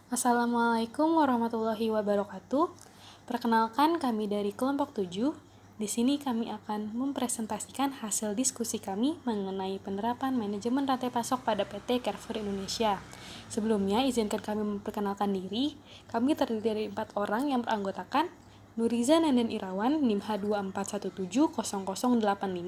Assalamualaikum warahmatullahi wabarakatuh. Perkenalkan, kami dari kelompok 7. Di sini kami akan mempresentasikan hasil diskusi kami mengenai penerapan manajemen rantai pasok pada PT Carrefour Indonesia. Sebelumnya, izinkan kami memperkenalkan diri. Kami terdiri dari 4 orang yang beranggotakan Nuriza Nandan Irawan, NIM H24170085,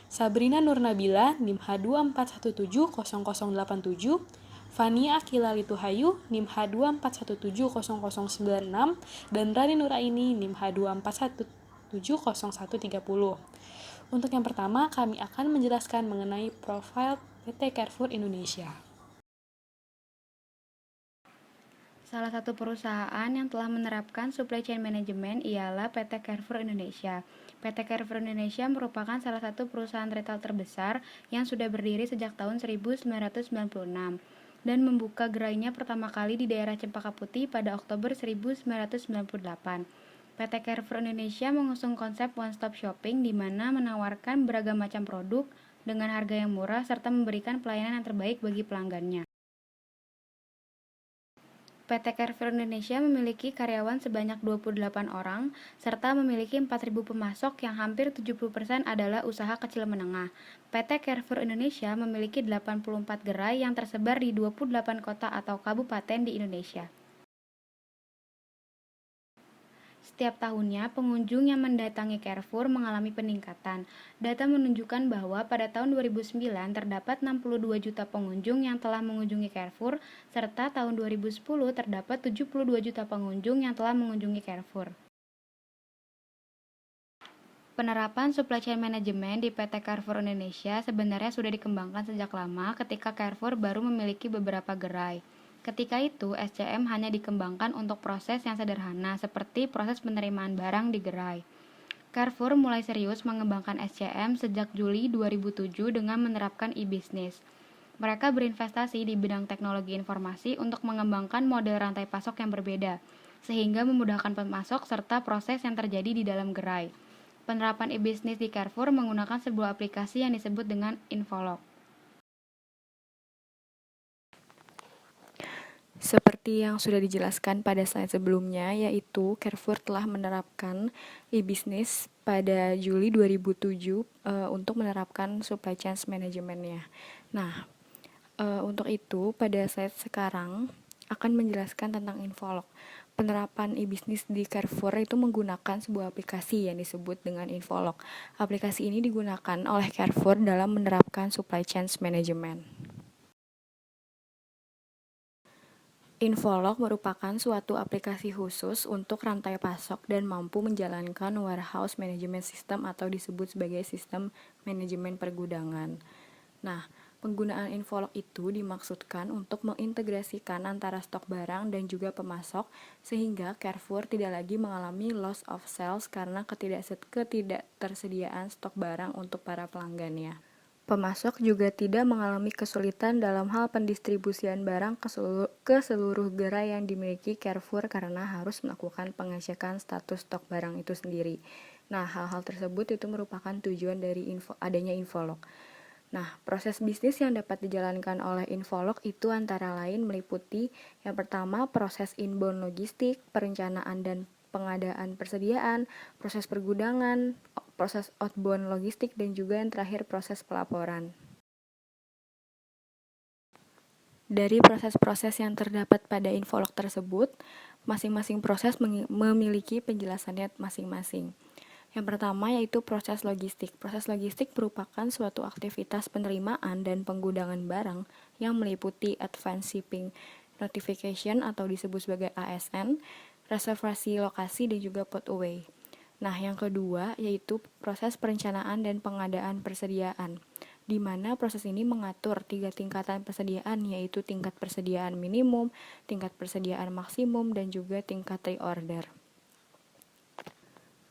Sabrina Nurnabila, NIM H24170087, Fania Akila Lituhayu, NIM H24170096, dan Rani Nuraini, NIM H24170130. Untuk yang pertama, kami akan menjelaskan mengenai profil PT Carrefour Indonesia. Salah satu perusahaan yang telah menerapkan supply chain management ialah PT Carrefour Indonesia. PT Carrefour Indonesia merupakan salah satu perusahaan retail terbesar yang sudah berdiri sejak tahun 1996 dan membuka gerainya pertama kali di daerah Cempaka Putih pada Oktober 1998. PT Carrefour Indonesia mengusung konsep one-stop shopping di mana menawarkan beragam macam produk dengan harga yang murah serta memberikan pelayanan yang terbaik bagi pelanggannya. PT Carrefour Indonesia memiliki karyawan sebanyak 28 orang, serta memiliki 4.000 pemasok yang hampir 70% adalah usaha kecil menengah. PT Carrefour Indonesia memiliki 84 gerai yang tersebar di 28 kota atau kabupaten di Indonesia. Setiap tahunnya, pengunjung yang mendatangi Carrefour mengalami peningkatan. Data menunjukkan bahwa pada tahun 2009 terdapat 62 juta pengunjung yang telah mengunjungi Carrefour, serta tahun 2010 terdapat 72 juta pengunjung yang telah mengunjungi Carrefour. Penerapan supply chain management di PT Carrefour Indonesia sebenarnya sudah dikembangkan sejak lama ketika Carrefour baru memiliki beberapa gerai. Ketika itu, SCM hanya dikembangkan untuk proses yang sederhana seperti proses penerimaan barang di gerai. Carrefour mulai serius mengembangkan SCM sejak Juli 2007 dengan menerapkan e-business. Mereka berinvestasi di bidang teknologi informasi untuk mengembangkan model rantai pasok yang berbeda, sehingga memudahkan pemasok serta proses yang terjadi di dalam gerai. Penerapan e-business di Carrefour menggunakan sebuah aplikasi yang disebut dengan Infolog. Seperti yang sudah dijelaskan pada slide sebelumnya, yaitu Carrefour telah menerapkan e-business pada Juli 2007 untuk menerapkan supply chain management-nya. Nah, untuk itu pada slide sekarang akan menjelaskan tentang Infolog. Penerapan e-business di Carrefour itu menggunakan sebuah aplikasi yang disebut dengan Infolog. Aplikasi ini digunakan oleh Carrefour dalam menerapkan supply chain management. Infolog merupakan suatu aplikasi khusus untuk rantai pasok dan mampu menjalankan warehouse management system atau disebut sebagai sistem manajemen pergudangan. Nah, penggunaan Infolog itu dimaksudkan untuk mengintegrasikan antara stok barang dan juga pemasok sehingga Carrefour tidak lagi mengalami loss of sales karena ketidaktersediaan stok barang untuk para pelanggannya. Pemasok juga tidak mengalami kesulitan dalam hal pendistribusian barang ke seluruh gerai yang dimiliki Carrefour karena harus melakukan pengecekan status stok barang itu sendiri. Nah, hal-hal tersebut itu merupakan tujuan dari adanya Infolog. Nah, proses bisnis yang dapat dijalankan oleh Infolog itu antara lain meliputi yang pertama proses inbound logistik, perencanaan dan pengadaan persediaan, proses pergudangan, proses outbound logistik, dan juga yang terakhir proses pelaporan. Dari proses-proses yang terdapat pada Infolog tersebut, masing-masing proses memiliki penjelasannya masing-masing. Yang pertama yaitu proses logistik. Proses logistik merupakan suatu aktivitas penerimaan dan penggudangan barang yang meliputi advance shipping notification atau disebut sebagai ASN, reservasi lokasi dan juga put away. Nah, yang kedua yaitu proses perencanaan dan pengadaan persediaan, di mana proses ini mengatur 3 tingkatan persediaan, yaitu tingkat persediaan minimum, tingkat persediaan maksimum, dan juga tingkat reorder.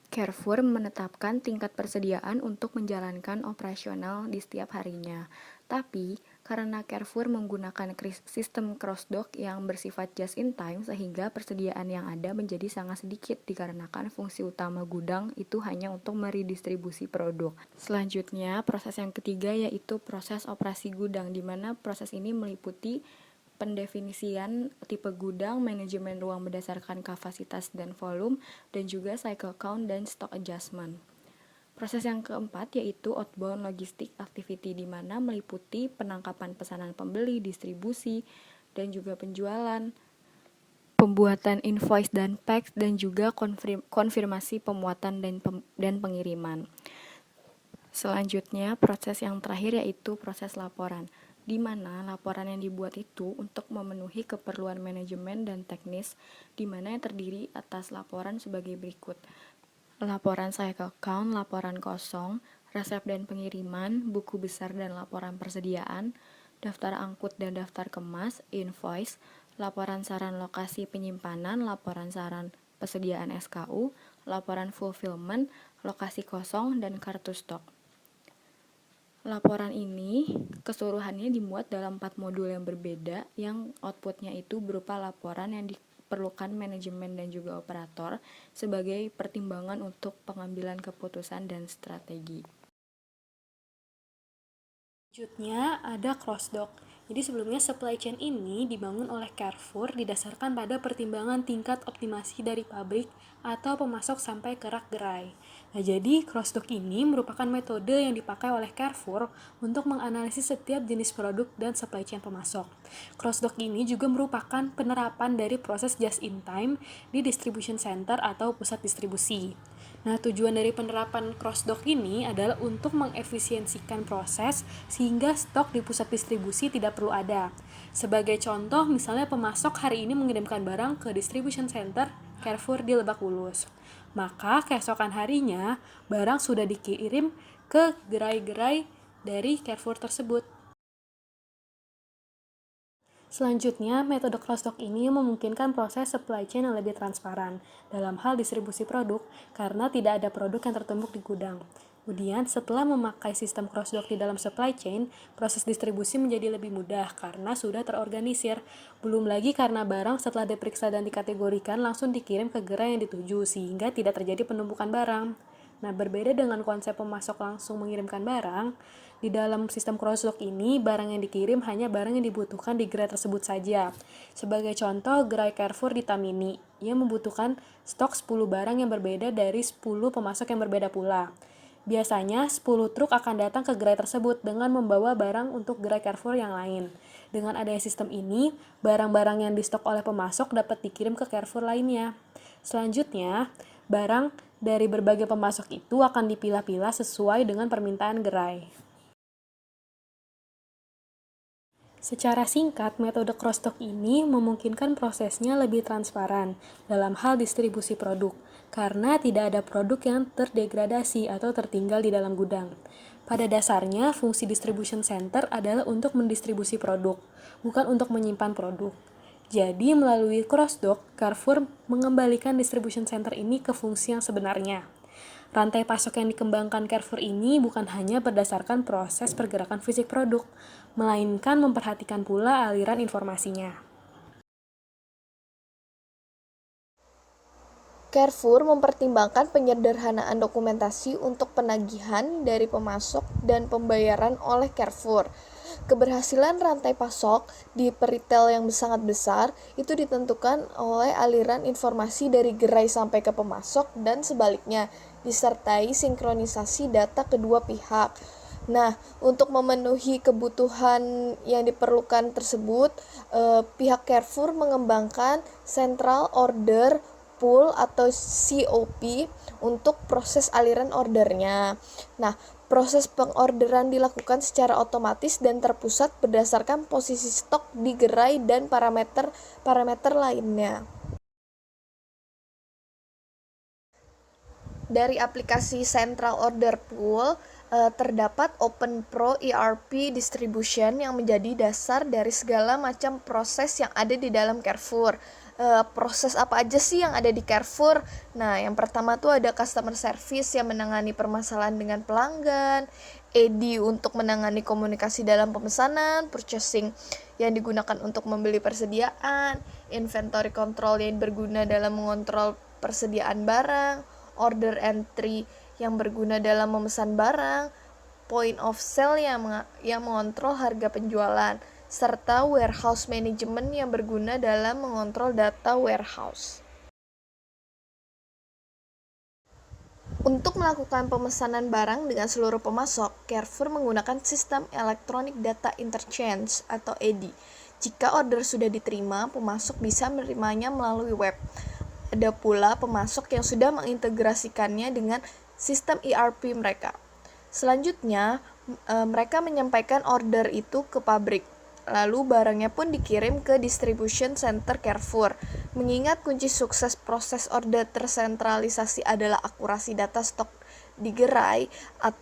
Carrefour menetapkan tingkat persediaan untuk menjalankan operasional di setiap harinya. Tapi, karena Carrefour menggunakan sistem cross-dock yang bersifat just-in-time, sehingga persediaan yang ada menjadi sangat sedikit dikarenakan fungsi utama gudang itu hanya untuk meredistribusi produk. Selanjutnya, proses yang ketiga yaitu proses operasi gudang, di mana proses ini meliputi pendefinisian tipe gudang, manajemen ruang berdasarkan kapasitas dan volume, dan juga cycle count dan stock adjustment. Proses yang keempat yaitu outbound logistic activity, di mana meliputi penangkapan pesanan pembeli, distribusi, dan juga penjualan, pembuatan invoice dan packs, dan juga konfirmasi pemuatan dan pengiriman. Selanjutnya, proses yang terakhir yaitu proses laporan, di mana laporan yang dibuat itu untuk memenuhi keperluan manajemen dan teknis, di mana yang terdiri atas laporan sebagai berikut: laporan cycle count, laporan kosong, resep dan pengiriman, buku besar dan laporan persediaan, daftar angkut dan daftar kemas, invoice, laporan saran lokasi penyimpanan, laporan saran persediaan SKU, laporan fulfillment, lokasi kosong, dan kartu stok. Laporan ini keseluruhannya dimuat dalam 4 modul yang berbeda, yang outputnya itu berupa laporan yang diperlukan manajemen dan juga operator sebagai pertimbangan untuk pengambilan keputusan dan strategi. Selanjutnya ada cross-dock. Jadi sebelumnya supply chain ini dibangun oleh Carrefour didasarkan pada pertimbangan tingkat optimasi dari pabrik atau pemasok sampai ke rak gerai. Nah, jadi cross-dock ini merupakan metode yang dipakai oleh Carrefour untuk menganalisis setiap jenis produk dan supply chain pemasok. Cross-dock ini juga merupakan penerapan dari proses just-in-time di distribution center atau pusat distribusi. Nah, tujuan dari penerapan cross-dock ini adalah untuk mengefisiensikan proses sehingga stok di pusat distribusi tidak perlu ada. Sebagai contoh, misalnya pemasok hari ini mengirimkan barang ke distribution center Carrefour di Lebak Bulus. Maka keesokan harinya, barang sudah dikirim ke gerai-gerai dari Carrefour tersebut. Selanjutnya, metode cross-dock ini memungkinkan proses supply chain yang lebih transparan dalam hal distribusi produk karena tidak ada produk yang tertumpuk di gudang. Kemudian, setelah memakai sistem cross-dock di dalam supply chain, proses distribusi menjadi lebih mudah karena sudah terorganisir. Belum lagi karena barang setelah diperiksa dan dikategorikan langsung dikirim ke gerai yang dituju sehingga tidak terjadi penumpukan barang. Nah, berbeda dengan konsep pemasok langsung mengirimkan barang, di dalam sistem cross-dock ini, barang yang dikirim hanya barang yang dibutuhkan di gerai tersebut saja. Sebagai contoh, gerai Carrefour di Tamini, ia membutuhkan stok 10 barang yang berbeda dari 10 pemasok yang berbeda pula. Biasanya, 10 truk akan datang ke gerai tersebut dengan membawa barang untuk gerai Carrefour yang lain. Dengan adanya sistem ini, barang-barang yang distok oleh pemasok dapat dikirim ke Carrefour lainnya. Selanjutnya, barang dari berbagai pemasok itu akan dipilah-pilah sesuai dengan permintaan gerai. Secara singkat, metode cross-dock ini memungkinkan prosesnya lebih transparan dalam hal distribusi produk, karena tidak ada produk yang terdegradasi atau tertinggal di dalam gudang. Pada dasarnya, fungsi distribution center adalah untuk mendistribusi produk, bukan untuk menyimpan produk. Jadi, melalui cross-dock, Carrefour mengembalikan distribution center ini ke fungsi yang sebenarnya. Rantai pasok yang dikembangkan Carrefour ini bukan hanya berdasarkan proses pergerakan fisik produk, melainkan memperhatikan pula aliran informasinya. Carrefour mempertimbangkan penyederhanaan dokumentasi untuk penagihan dari pemasok dan pembayaran oleh Carrefour. Keberhasilan rantai pasok di peritel yang sangat besar itu ditentukan oleh aliran informasi dari gerai sampai ke pemasok dan sebaliknya, disertai sinkronisasi data kedua pihak. Nah, untuk memenuhi kebutuhan yang diperlukan tersebut, pihak Carrefour mengembangkan Central Order Pool atau COP untuk proses aliran ordernya. Nah, proses pengorderan dilakukan secara otomatis dan terpusat berdasarkan posisi stok di gerai dan parameter lainnya. Dari aplikasi Central Order Pool, terdapat OpenPro ERP Distribution yang menjadi dasar dari segala macam proses yang ada di dalam Carrefour. Proses apa aja sih yang ada di Carrefour? Nah, yang pertama tuh ada customer service yang menangani permasalahan dengan pelanggan, AD untuk menangani komunikasi dalam pemesanan, purchasing yang digunakan untuk membeli persediaan, inventory control yang berguna dalam mengontrol persediaan barang, order entry yang berguna dalam memesan barang, point of sale yang mengontrol harga penjualan, serta warehouse management yang berguna dalam mengontrol data warehouse. Untuk melakukan pemesanan barang dengan seluruh pemasok, Carrefour menggunakan sistem Electronic Data Interchange atau EDI. Jika order sudah diterima, pemasok bisa menerimanya melalui web. Ada pula pemasok yang sudah mengintegrasikannya dengan sistem ERP mereka. Selanjutnya, mereka menyampaikan order itu ke pabrik. Lalu barangnya pun dikirim ke distribution center Carrefour. Mengingat kunci sukses proses order tersentralisasi adalah akurasi data stok di gerai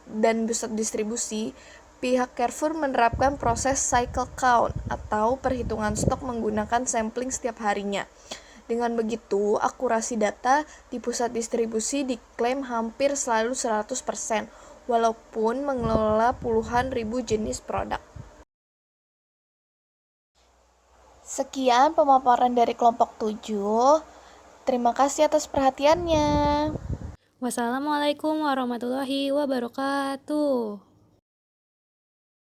dan pusat distribusi, pihak Carrefour menerapkan proses cycle count atau perhitungan stok menggunakan sampling setiap harinya. Dengan begitu, akurasi data di pusat distribusi diklaim hampir selalu 100%, walaupun mengelola puluhan ribu jenis produk. Sekian pemaparan dari kelompok 7. Terima kasih atas perhatiannya. Wassalamualaikum warahmatullahi wabarakatuh.